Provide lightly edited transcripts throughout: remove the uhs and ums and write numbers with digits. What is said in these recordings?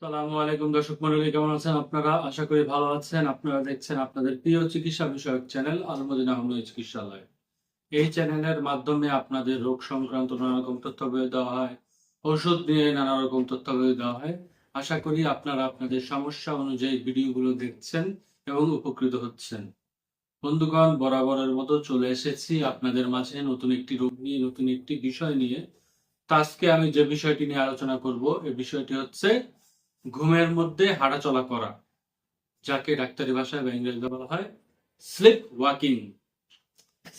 আসসালামু আলাইকুম দর্শক মণ্ডলী, কেমন আছেন আপনারা? আশা করি ভালো আছেন। আপনারা দেখছেন আপনাদের প্রিয় চিকিৎসা বিষয়ক চ্যানেল আল-মদিনা হোমিও চিকিৎসালয়। এই চ্যানেলের মাধ্যমে আপনাদের রোগ সংক্রান্ত নানা রকম তথ্যাবলি দেওয়া হয়, ওষুধ নিয়ে নানা রকম তথ্যাবলি দেওয়া হয়। আশা করি আপনারা আপনাদের সমস্যা অনুযায়ী ভিডিওগুলো দেখছেন এবং উপকৃত হচ্ছেন। বন্ধুগণ, বরাবরের মতো চলে এসেছি আপনাদের মাঝে নতুন একটি রোগ নিয়ে, নতুন একটি বিষয় নিয়ে। তো আজকে আমি যে বিষয়টি নিয়ে আলোচনা করব, এই বিষয়টি হচ্ছে ঘুমের মধ্যে হাঁটাচলা করা, যাকে ডাক্তারি ভাষায় বা ইংরেজিতে বলা হয় স্লিপ ওয়াকিং।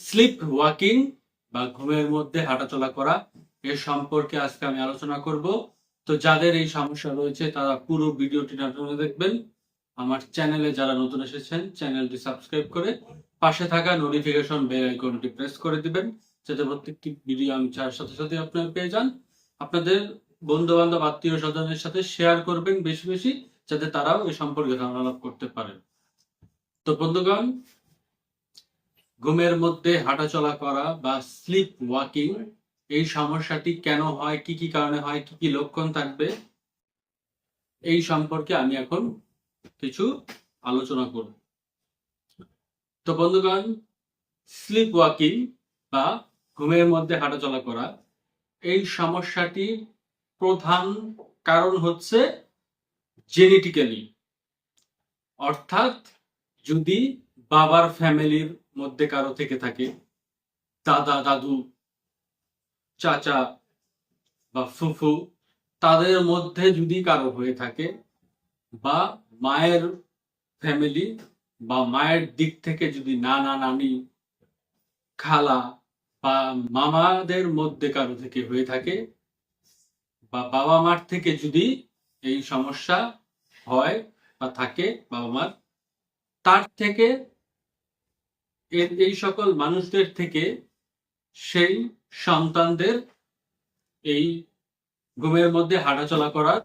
স্লিপ ওয়াকিং বা ঘুমের মধ্যে হাঁটাচলা করা, এর সম্পর্কে আজকে আমি আলোচনা করব। তো যাদের এই সমস্যা রয়েছে তারা পুরো ভিডিওটি না টেনে দেখবেন। আমার চ্যানেলে যারা নতুন এসেছেন চ্যানেলটি সাবস্ক্রাইব করে পাশে থাকা নোটিফিকেশন বেল আইকনটি প্রেস করে দিবেন, যাতে প্রত্যেকটি ভিডিও আমি ছাড়ার সাথে সাথে আপনারা পেয়ে যান। আপনাদের বন্ধু বান্ধব আত্মীয় স্বজনের সাথে শেয়ার করবেন বেশি বেশি, যাতে তারাও এই সম্পর্কে ধারণা লাভ করতে পারেন। তো বন্ধুগণ, ঘুমের মধ্যে হাঁটাচলা করা বা স্লিপ ওয়াকিং, এই সমস্যাটি কেন হয়, কি কি কারণে হয়, কি কি লক্ষণ থাকবে, এই সম্পর্কে আমি এখন কিছু আলোচনা করব। তো বন্ধুগণ, স্লিপ ওয়াকিং বা ঘুমের মধ্যে হাঁটাচলা করা, এই সমস্যাটি প্রধান কারণ হচ্ছে জেনেটিক্যালি। অর্থাৎ যদি বাবার ফ্যামিলির মধ্যে কারো থেকে থাকে, দাদা দাদু চাচা বা ফুফু, তাদের মধ্যে যদি কারো হয়ে থাকে, বা মায়ের ফ্যামিলি বা মায়ের দিক থেকে যদি নানা নানি খালা বা মামাদের মধ্যে কারো থেকে হয়ে থাকে, বা বাবা মার থেকে যদি এই সমস্যা হয় বা থাকে বাবা মার, তার থেকে এই সকল মানুষদের থেকে সেই সন্তানদের এই ঘুমের মধ্যে হাঁটাচলা করার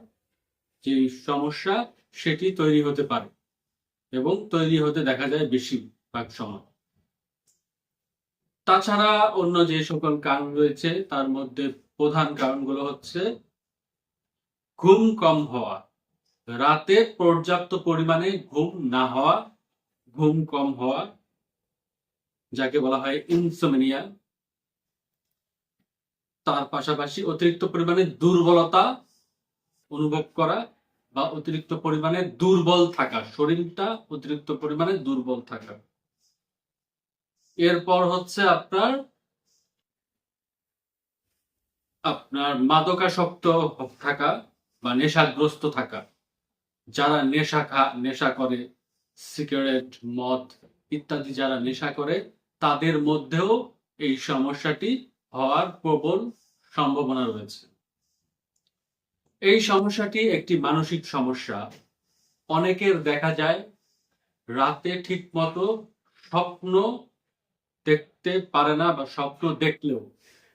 যে সমস্যা, সেটি তৈরি হতে পারে এবং তৈরি হতে দেখা যায় বেশিরভাগ সময়। তাছাড়া অন্য যে সকল কারণ রয়েছে তার মধ্যে প্রধান কারণগুলো হচ্ছে ঘুম কম হওয়া, রাতে পর্যাপ্ত পরিমাণে ঘুম না হওয়া, ঘুম কম হওয়া, যাকে বলা হয় ইনসোমনিয়া। তার পাশাপাশি অতিরিক্ত পরিমাণে দুর্বলতা অনুভব করা বা অতিরিক্ত পরিমাণে দুর্বল থাকা, শরীরটা অতিরিক্ত পরিমাণে দুর্বল থাকা। এরপর হচ্ছে আপনার আপনার মাদকাসক্ত থাকা বা নেশাগ্রস্ত থাকা। যারা নেশা করে, সিগারেট মদ ইত্যাদি যারা নেশা করে, তাদের মধ্যেও এই সমস্যাটি হওয়ার প্রবল সম্ভাবনা রয়েছে। এই সমস্যাটি একটি মানসিক সমস্যা। অনেকের দেখা যায় রাতে ঠিক মতো স্বপ্ন দেখতে পারে না, বা স্বপ্ন দেখলেও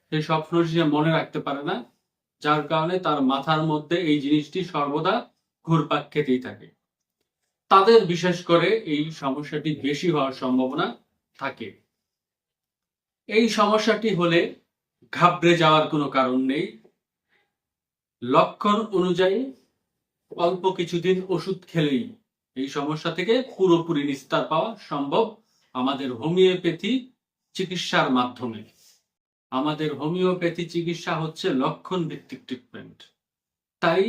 সেই স্বপ্ন সে মনে রাখতে পারে না, যার কারণে তার মাথার মধ্যে এই জিনিসটি সর্বদা ঘুরপাক খেতেই থাকে। তাদের বিশেষ করে এই সমস্যাটি বেশি হওয়ার সম্ভাবনা থাকে। এই সমস্যাটি হলে ঘাবড়ে যাওয়ার কোনো কারণ নেই। লক্ষণ অনুযায়ী অল্প কিছুদিন ওষুধ খেলেই এই সমস্যা থেকে পুরোপুরি নিস্তার পাওয়া সম্ভব আমাদের হোমিওপ্যাথি চিকিৎসার মাধ্যমে। আমাদের হোমিওপ্যাথি চিকিৎসা হচ্ছে লক্ষণ ভিত্তিক ট্রিটমেন্ট। তাই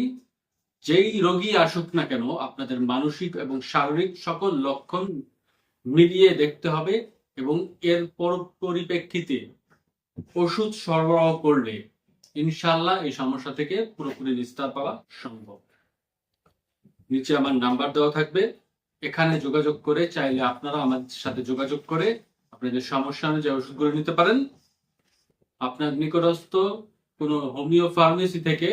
যেই রোগী আসুক না কেন, আপনাদের মানসিক এবং শারীরিক সকল লক্ষণ মিলিয়ে দেখতে হবে এবং এর পরিপ্রেক্ষিতে ওষুধ সরবরাহ করলে ইনশাল্লাহ এই সমস্যা থেকে পুরোপুরি নিস্তার পাওয়া সম্ভব। নিচে আমার নাম্বার দেওয়া থাকবে, এখানে যোগাযোগ করে চাইলে আপনারা আমাদের সাথে যোগাযোগ করে আপনাদের সমস্যা অনুযায়ী ওষুধগুলো নিতে পারেন। আপনার নিকটস্থ কোনো হোমিও ফার্মেসি থেকে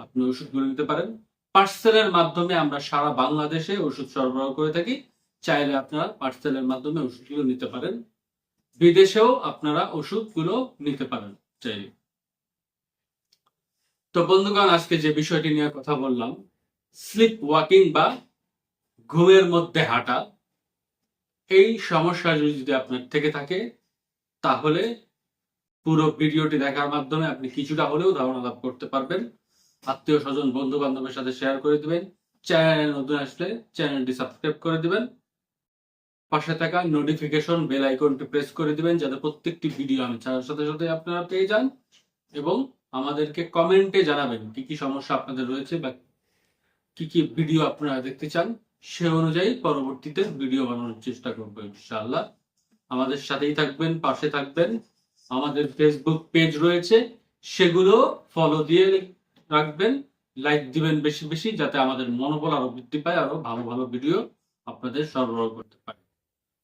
আপনি ওষুধগুলো নিতে পারেন। পার্সেলের মাধ্যমে আমরা সারা বাংলাদেশে ওষুধ সরবরাহ করে থাকি, চাইলে আপনারা পার্সেলের মাধ্যমে ওষুধগুলো নিতে পারেন। বিদেশেও আপনারা ওষুধগুলো নিতে পারেন চাইলে। তো বন্ধুগণ, আজকে যে বিষয়টি নিয়ে কথা বললাম, স্লিপ ওয়াকিং বা ঘুমের মধ্যে হাঁটা, এই সমস্যা যদি আপনার থেকে থাকে, তাহলে পুরো ভিডিওটি দেখার মাধ্যমে আপনি কিছুটা হলেও ধারণা লাভ করতে পারবেন। আত্মীয় স্বজন বন্ধু বান্ধবের সাথে শেয়ার করে দিবেন, চ্যানেল নতুন আসলে চ্যানেলটি সাবস্ক্রাইব করে দিবেন, পাশে থাকা নোটিফিকেশন বেল আইকনটি প্রেস করে দিবেন যাতে প্রত্যেকটি ভিডিও আমি ছাড়ার সাথে সাথে আপনারা পেয়ে যান। এবং আমাদেরকে কমেন্টে জানাবেন কি কি সমস্যা আপনাদের রয়েছে বা কি কি ভিডিও আপনারা দেখতে চান, সে অনুযায়ী পরবর্তীতে ভিডিও বানানোর চেষ্টা করবো ইনশাআল্লাহ। আমাদের সাথেই থাকবেন, পাশে থাকবেন। আমাদের ফেসবুক পেজ রয়েছে, সেগুলো ফলো দিয়ে রাখবেন, লাইক দিবেন বেশি বেশি, যাতে আমাদের মনোবল আরো বৃদ্ধি পায়, আরো ভালো ভালো ভিডিও আপনাদের সরবরাহ করতে পারে।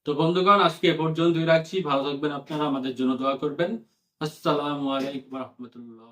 তো বন্ধুগণ, আজকে এ পর্যন্তই রাখছি। ভালো থাকবেন আপনারা, আমাদের জন্য দোয়া করবেন। আসসালামু আলাইকুম রহমতুল্লাহ।